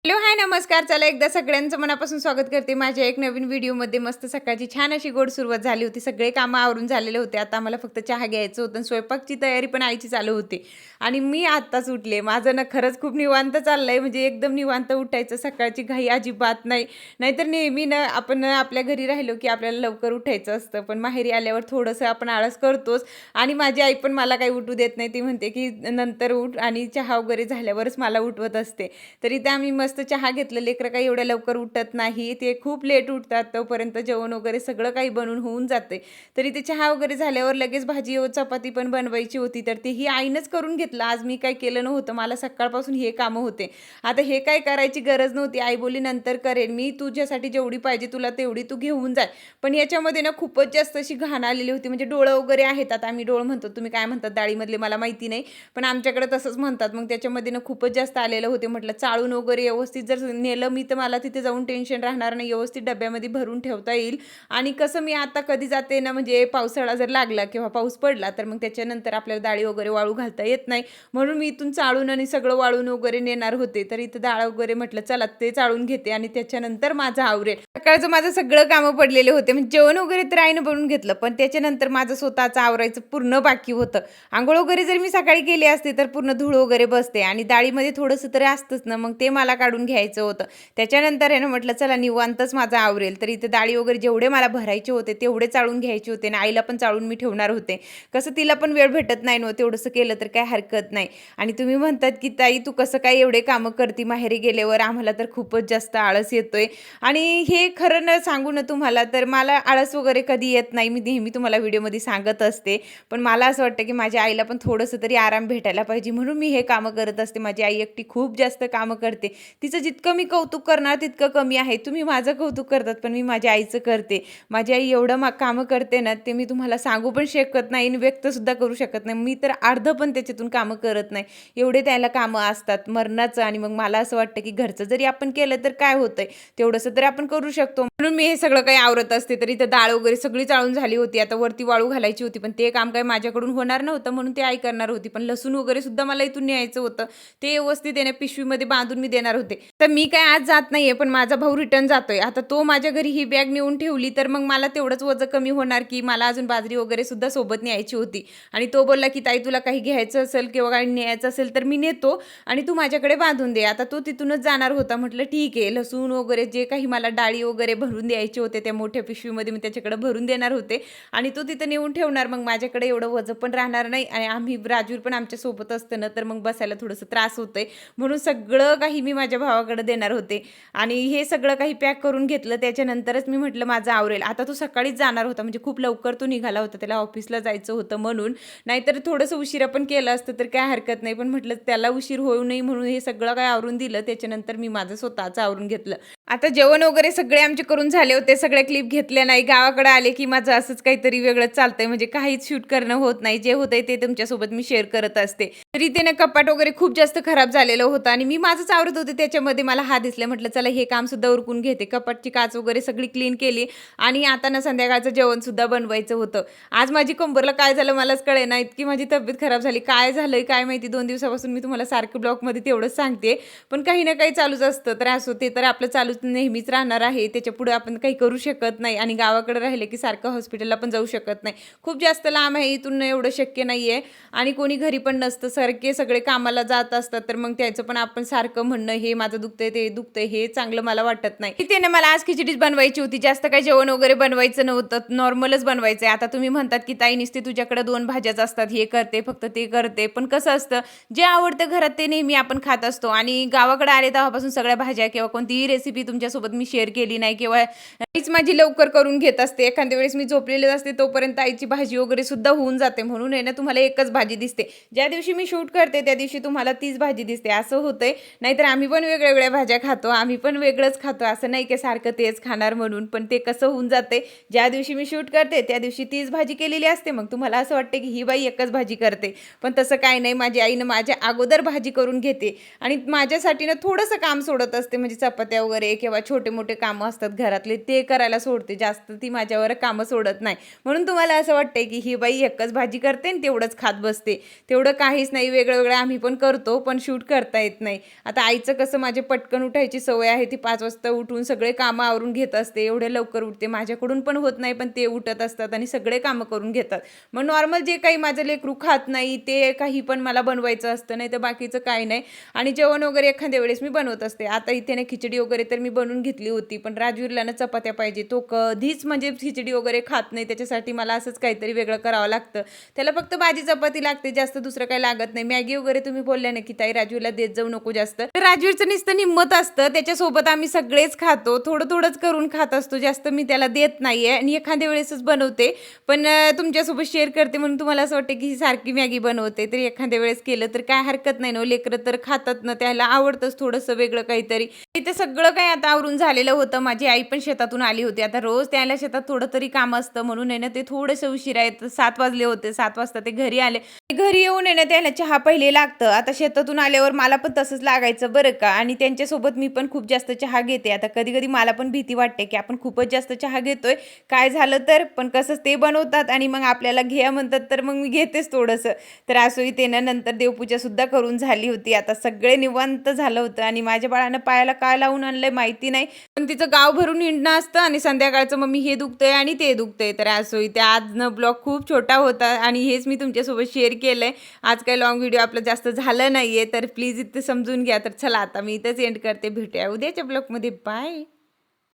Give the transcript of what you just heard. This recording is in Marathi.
हॅलो, हाय, नमस्कार. चला एकदा सगळ्यांचं मनापासून स्वागत करते माझ्या एक नवीन व्हिडिओमध्ये. मस्त सकाळची छान अशी गोड सुरुवात झाली होती. सगळे कामं आवरून झालेले होते. आता आम्हाला फक्त चहा घ्यायचं होतं आणि स्वयंपाकची तयारी पण आईची चालू होती. आणि मी आत्ताच उठले. माझं ना खरंच खूप निवांत चाललंय, म्हणजे एकदम निवांत उठायचं. सकाळची घाई अजिबात नाही. नाहीतर नेहमी ना आपण आपल्या घरी राहिलो की आपल्याला लवकर उठायचं असतं. पण माहेरी आल्यावर थोडंसं आपण आळस करतोच. आणि माझी आई पण मला काही उठू देत नाही. ती म्हणते की नंतर उठ आणि चहा वगैरे झाल्यावरच मला उठवत असते. तरी त्या आम्ही मस्त चहा घेतलं. लेकरं काही एवढ्या लवकर उठत नाही. ते खूप लेट उठतात. तोपर्यंत जेवण वगैरे सगळं काही बनवून होऊन जाते. तरी ते चहा वगैरे झाल्यावर लगेच भाजी व चपाती पण बनवायची होती. तर तेही आईनंच करून घेतलं. आज मी काही केलं नव्हतं. मला सकाळपासून हे कामं होते. आता हे काय करायची गरज नव्हती. आई बोलली नंतर करेन मी. तुझ्यासाठी जेवढी पाहिजे तुला तेवढी तू घेऊन जा. पण याच्यामध्ये ना खूपच जास्त अशी घाण आलेली होती. म्हणजे डोळं वगैरे आहेत. आता आम्ही डोळ म्हणतो. तुम्ही काय म्हणतात डाळीमधले मला माहिती नाही. पण आमच्याकडे तसंच म्हणतात. मग त्याच्यामध्ये ना खूपच जास्त आलेलं होते. म्हटलं चाळून वगैरे व्यवस्थित जर नेलं मी तर मला तिथे जाऊन टेन्शन राहणार नाही. व्यवस्थित डब्यामध्ये भरून ठेवता येईल. आणि कसं मी आता कधी जाते ना, म्हणजे पावसाळा जर लागला किंवा पाऊस पडला तर मग त्याच्यानंतर आपल्याला डाळी वगैरे वाळू घालता येत नाही. म्हणून मी इथून चाळून आणि सगळं वाळून वगैरे नेणार होते. तर इथं डाळ वगैरे म्हटलं चला ते चाळून घेते आणि त्याच्यानंतर माझं आवरेल. सकाळचं माझं सगळं कामं पडलेले होते. म्हणजे जेवण वगैरे तर आईनं बनवून घेतलं. पण त्याच्यानंतर माझं स्वतःचं आवरायचं पूर्ण बाकी होतं. अंघोळ वगैरे जर मी सकाळी केली असते तर पूर्ण धूळ वगैरे बसते आणि डाळीमध्ये थोडंसं तरी असतंच ना, मग ते मला काढून घ्यायचं होतं. त्याच्यानंतर आहे ना म्हटलं चला निवांतच माझं आवरेल. तर इथे डाळी वगैरे जेवढे मला भरायचे होते तेवढे चाळून घ्यायचे होते आणि आईला पण चाळून मी ठेवणार होते. कसं तिला पण वेळ भेटत नाही ना, तेवढंसं केलं तर काय हरकत नाही. आणि तुम्ही म्हणतात की ताई तू कसं काय एवढे कामं करते माहेरी गेल्यावर? आम्हाला तर खूपच जास्त आळस येतोय. आणि हे खरं न सांगू ना तुम्हाला, तर मला आळस वगैरे कधी येत नाही. मी नेहमी तुम्हाला व्हिडिओमध्ये सांगत असते. पण मला असं वाटतं की माझ्या आईला पण थोडंसं तरी आराम भेटायला पाहिजे, म्हणून मी हे कामं करत असते. माझी आई एकटी खूप जास्त कामं करते. तिचं जितकं मी कौतुक करणार तितकं कमी आहे. तुम्ही माझं कौतुक करतात पण मी माझ्या आईचं करते. माझी आई एवढं कामं करते ना, ते मी तुम्हाला सांगू पण शकत नाही आणि व्यक्तसुद्धा करू शकत नाही. मी तर अर्धं पण त्याच्यातून कामं करत नाही. एवढे त्याला कामं असतात मरणाचं. आणि मग मला असं वाटतं की घरचं जरी आपण केलं तर काय होतंय, तेवढंसं तर आपण करू शकतो. म्हणून मी हे सगळं काही आवरत असते. तर इथं डाळ वगैरे सगळी चाळून झाली होती. आता वरती वाळू घालायची होती, पण ते काम काही माझ्याकडून होणार नव्हतं म्हणून ते आई करणार होती. पण लसूण वगैरे सुद्धा मला इथून न्यायचं होतं. ते व्यवस्थित आहे पिशवीमध्ये बांधून मी देणार होते. तर मी काय आज जात नाहीये, पण माझा भाऊ रिटर्न जातोय. आता तो माझ्या घरी ही बॅग नेऊन ठेवली तर मग मला तेवढंच वजन कमी होणार, की मला अजून बाजरी वगैरे सुद्धा सोबत न्यायची होती. आणि तो बोलला की ताई तुला काही घ्यायचं असेल किंवा काही न्यायचं असेल तर मी नेतो आणि तू माझ्याकडे बांधून दे. आता तो तिथूनच जाणार होता. म्हटलं ठीक आहे. लसूण वगैरे जे काही मला डाळी वगैरे भरून द्यायचे होते त्या मोठ्या पिशवीमध्ये मी त्याच्याकडे भरून देणार होते आणि तो तिथं नेऊन ठेवणार. मग माझ्याकडे एवढं वजन पण राहणार नाही आणि आम्ही राजूर पण आमच्या सोबत असतं ना, तर मग बसायला थोडंसं त्रास होतंय. म्हणून सगळं काही मी माझ्या भावाकडे देणार होते आणि हे सगळं काही पॅक करून घेतलं. त्याच्यानंतरच मी म्हटलं माझं आवरेल. आता तो सकाळीच जाणार होता, म्हणजे खूप लवकर तो निघाला होता. त्याला ऑफिसला जायचं होतं म्हणून. नाहीतर थोडंसं उशिरा पण केलं असतं तर काय हरकत नाही. पण म्हटलं त्याला उशीर होऊ नये म्हणून हे सगळं काही आवरून दिलं. त्याच्यानंतर मी माझं स्वतःचं आवरून घेतलं. आता जेवण वगैरे सगळे आमचे करून झाले होते. सगळ्या क्लिप घेतल्या नाही. गावाकडे आले की माझं असंच काहीतरी वेगळंच चालतंय. म्हणजे काहीच शूट करणं होत नाही. जे होतंय ते तुमच्यासोबत मी शेअर करत असते. तरी ते ना कपाट वगैरे खूप जास्त खराब झालेलं होतं आणि मी माझंच आवरत होते. त्याच्यामध्ये मला हा दिसला. म्हटलं चला हे काम सुद्धा उरकून घेते. कपाटची काच वगैरे सगळी क्लीन केली आणि आता ना संध्याकाळचं जेवण सुद्धा बनवायचं होतं. आज माझी कंबरला काय झालं मलाच कळेना. इतकी माझी तब्येत खराब झाली. काय झालंय काय माहिती. 2 दिवसापासून मी तुम्हाला सारखं ब्लॉगमध्ये तेवढंच सांगते. पण काही ना काही चालूच असतं. त्रास होते तर आपलं चालूच नेहमीच राहणार आहे. त्याच्यापुढे आपण काही करू शकत नाही आणि गावाकडे राहिले की सारखं हॉस्पिटलला पण जाऊ शकत नाही. खूप जास्त लांब आहे. इथून एवढं शक्य नाहीये आणि कोणी घरी पण नसतं. सारखे सगळे कामाला जात असतात. तर मग त्याचं पण आपण सारखं म्हणणं हे माझं दुखतंय ते दुखतंय हे चांगलं मला वाटत नाही. इथे ना मला आज खिचडीच बनवायची होती. जास्त काही जेवण वगैरे बनवायचं नव्हतं. नॉर्मलच बनवायचंय. आता तुम्ही म्हणतात की ताई नुसते तुझ्याकडे 2 भाज्याच असतात. हे करते फक्त ते करते. पण कसं असतं जे आवडतं घरात ते नेहमी आपण खात असतो आणि गावाकडे आले तेव्हापासून सगळ्या भाज्या किंवा कोणतीही रेसिपी तुमच्यासोबत मी शेअर केली नाही किंवा आईच माझी लवकर करून घेत असते. एखाद्या वेळेस मी झोपलेले असते तोपर्यंत आईची भाजी वगैरे सुद्धा होऊन जाते. म्हणून आहे ना तुम्हाला एकच भाजी दिसते. ज्या दिवशी मी शूट करते त्या दिवशी तुम्हाला तीच भाजी दिसते. असं होतंय. नाहीतर आम्ही पण वेगळ्या भाज्या खातो. आम्ही पण वेगळंच खातो. असं नाही की सारखं तेच खाणार म्हणून. पण ते कसं होऊन जाते, ज्या दिवशी मी शूट करते त्या दिवशी तीच भाजी केलेली असते. मग तुम्हाला असं वाटतं की ही बाई एकच भाजी करते. पण तसं काही नाही. माझी आईनं माझ्या अगोदर भाजी करून घेते आणि माझ्यासाठी ना थोडंसं काम सोडत असते. म्हणजे चपात्या वगैरे किंवा छोटे मोठे कामं असतात घरातले ते करायला सोडते, जास्त ती माझ्यावर कामं सोडत नाही. म्हणून तुम्हाला असं वाटतंय की ही बाई एकच भाजी करते आणि तेवढंच खात बसते. तेवढं काहीच नाही, वेगळं वेगळं आम्ही पण करतो, पण शूट करता येत नाही. आता आईचं कसं माझे पटकन उठायची सवय आहे, ती 5 वाजता उठून सगळे कामं आवरून घेत असते. एवढे लवकर उठते, माझ्याकडून पण होत नाही, पण ते उठत असतात आणि सगळे कामं करून घेतात. मग नॉर्मल जे काही माझं लेकरू खात नाही ते काही पण मला बनवायचं असतं, नाही तर बाकीचं काही नाही. आणि जेवण वगैरे एखाद्या वेळेस मी बनवत असते. आता इथे ना खिचडी वगैरे तर मी बनवून घेतली होती, पण राजवीरला ना चपात्या पाहिजे. तो कधीच म्हणजे खिचडी वगैरे खात नाही. त्याच्यासाठी मला असंच काहीतरी वेगळं करावं लागतं. त्याला फक्त भाजी चपाती लागते, जास्त दुसरं काही लागत नाही. मॅगी वगैरे तुम्ही बोलल्या ना की ताई राजवीरला देत जाऊ नको जास्त, तर राजवीरचं नुसतं निम्मत असतं, त्याच्यासोबत आम्ही सगळेच खातो. थोडं थोडंच करून खात असतो, जास्त मी त्याला देत नाहीये आणि एखाद्या वेळेसच बनवते. पण तुमच्यासोबत शेअर करते म्हणून तुम्हाला असं वाटतं की ही सारखी मॅगी बनवते, तर एखाद्या वेळेस केलं तर काय हरकत नाही ना. लेकरं तर खातात ना, त्याला आवडतंच थोडंसं वेगळं काहीतरी. इथे सगळं काही आता आवरून झालेलं होतं. माझी आई पण शेतातून आली होती. आता रोज त्याला शेतात थोडं तरी काम असतं, म्हणून आहे ना ते थोडंसं उशिरा येतं. 7 वाजले होते, 7 वाजता ते घरी आले. घरी येऊन आहे ना त्याला चहा पहिले लागतं. आता शेतातून आल्यावर मला पण तसंच लागायचं बरं का, आणि त्यांच्यासोबत मी पण खूप जास्त चहा घेते. आता कधी-कधी मला पण भीती वाटते, की आपण खूपच जास्त चहा घेतोय, काय झालं तर? पण कसं ते बनवतात आणि मग आपल्याला घ्या म्हणतात, तर मग मी घेतेच थोडंसं. तर असं इथे ना नंतर देवपूजासुद्धा करून झाली होती. आता सगळे निवांत झालं होतं आणि माझ्या बाळानं पायाला काय लावून आणलंय माहिती नाही. पण तिचं गाव भरून हिंडणं असतं आणि संध्याकाळचं मम्मी हे दुखतंय आणि ते दुखतंय. तर असं इथे आजनं ब्लॉग खूप छोटा होता आणि हेच मी तुमच्यासोबत शेअर केलंय. आज काही लाँग व्हिडिओ आपलं जास्त झालं नाहीये, तर प्लीज इथे समजून घ्या. तर चला आता मी इथेच एंड करते. भेटूया उद्याच्या ब्लॉगमध्ये. बाय.